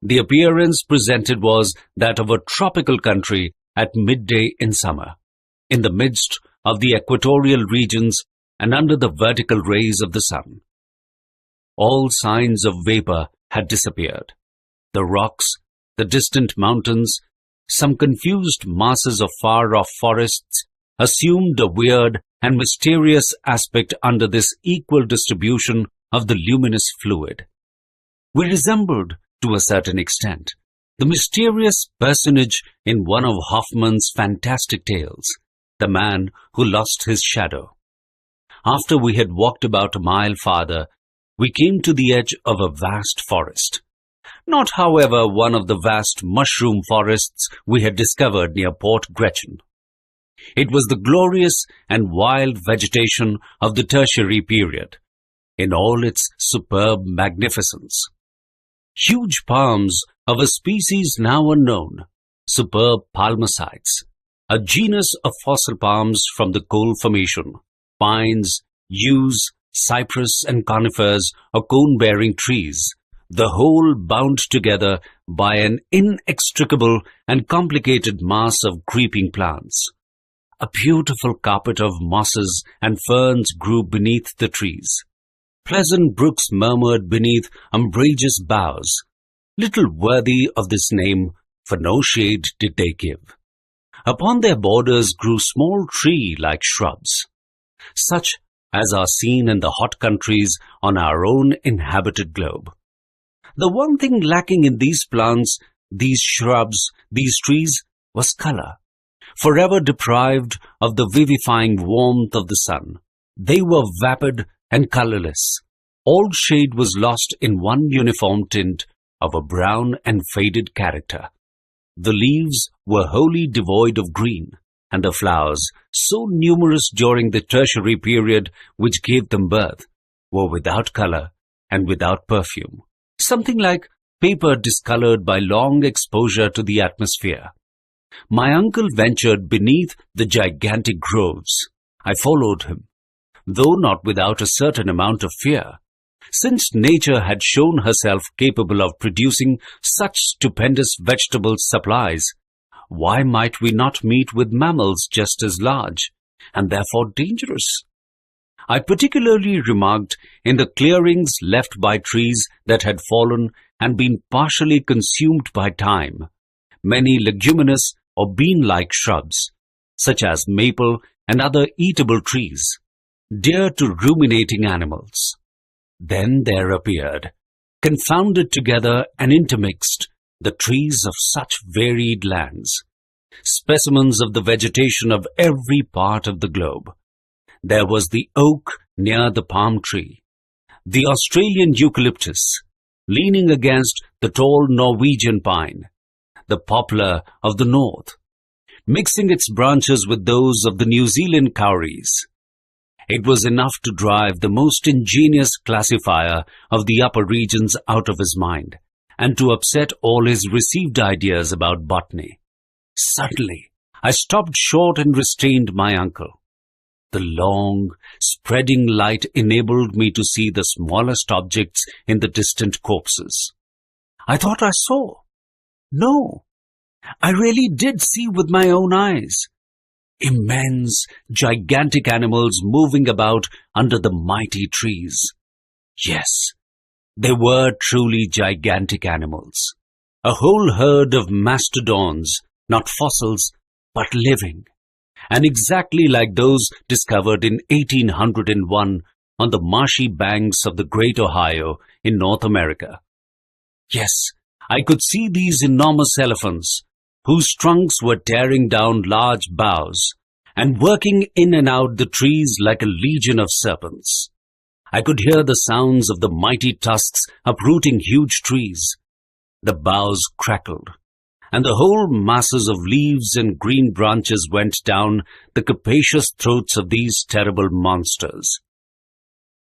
The appearance presented was that of a tropical country at midday in summer, in the midst of the equatorial regions and under the vertical rays of the sun. All signs of vapor had disappeared. The rocks, the distant mountains, some confused masses of far-off forests assumed a weird and mysterious aspect under this equal distribution of the luminous fluid. We resembled, to a certain extent, the mysterious personage in one of Hoffmann's fantastic tales, the man who lost his shadow. After we had walked about a mile farther, we came to the edge of a vast forest. Not, however, one of the vast mushroom forests we had discovered near Port Gretchen. It was the glorious and wild vegetation of the Tertiary period, in all its superb magnificence. Huge palms of a species now unknown, superb palmacites, a genus of fossil palms from the coal formation, pines, yews, cypress and conifers or cone-bearing trees, the whole bound together by an inextricable and complicated mass of creeping plants. A beautiful carpet of mosses and ferns grew beneath the trees. Pleasant brooks murmured beneath umbrageous boughs, little worthy of this name, for no shade did they give. Upon their borders grew small tree-like shrubs, such as are seen in the hot countries on our own inhabited globe. The one thing lacking in these plants, these shrubs, these trees, was color. Forever deprived of the vivifying warmth of the sun, they were vapid and colorless. All shade was lost in one uniform tint of a brown and faded character. The leaves were wholly devoid of green, and the flowers, so numerous during the Tertiary period which gave them birth, were without color and without perfume, something like paper discolored by long exposure to the atmosphere. My uncle ventured beneath the gigantic groves. I followed him, though not without a certain amount of fear. Since nature had shown herself capable of producing such stupendous vegetable supplies, why might we not meet with mammals just as large, and therefore dangerous? I particularly remarked in the clearings left by trees that had fallen and been partially consumed by time, many leguminous or bean-like shrubs, such as maple and other eatable trees, dear to ruminating animals. Then there appeared, confounded together and intermixed, the trees of such varied lands, specimens of the vegetation of every part of the globe. There was the oak near the palm tree, the Australian eucalyptus, leaning against the tall Norwegian pine, the poplar of the north, mixing its branches with those of the New Zealand kauris. It was enough to drive the most ingenious classifier of the upper regions out of his mind, and to upset all his received ideas about botany. Suddenly, I stopped short and restrained my uncle. The long, spreading light enabled me to see the smallest objects in the distant copses. I thought I saw. No, I really did see with my own eyes. Immense, gigantic animals moving about under the mighty trees. Yes, they were truly gigantic animals. A whole herd of mastodons, not fossils, but living, and exactly like those discovered in 1801 on the marshy banks of the Great Ohio in North America. Yes, I could see these enormous elephants, whose trunks were tearing down large boughs and working in and out the trees like a legion of serpents. I could hear the sounds of the mighty tusks uprooting huge trees. The boughs crackled, and the whole masses of leaves and green branches went down the capacious throats of these terrible monsters.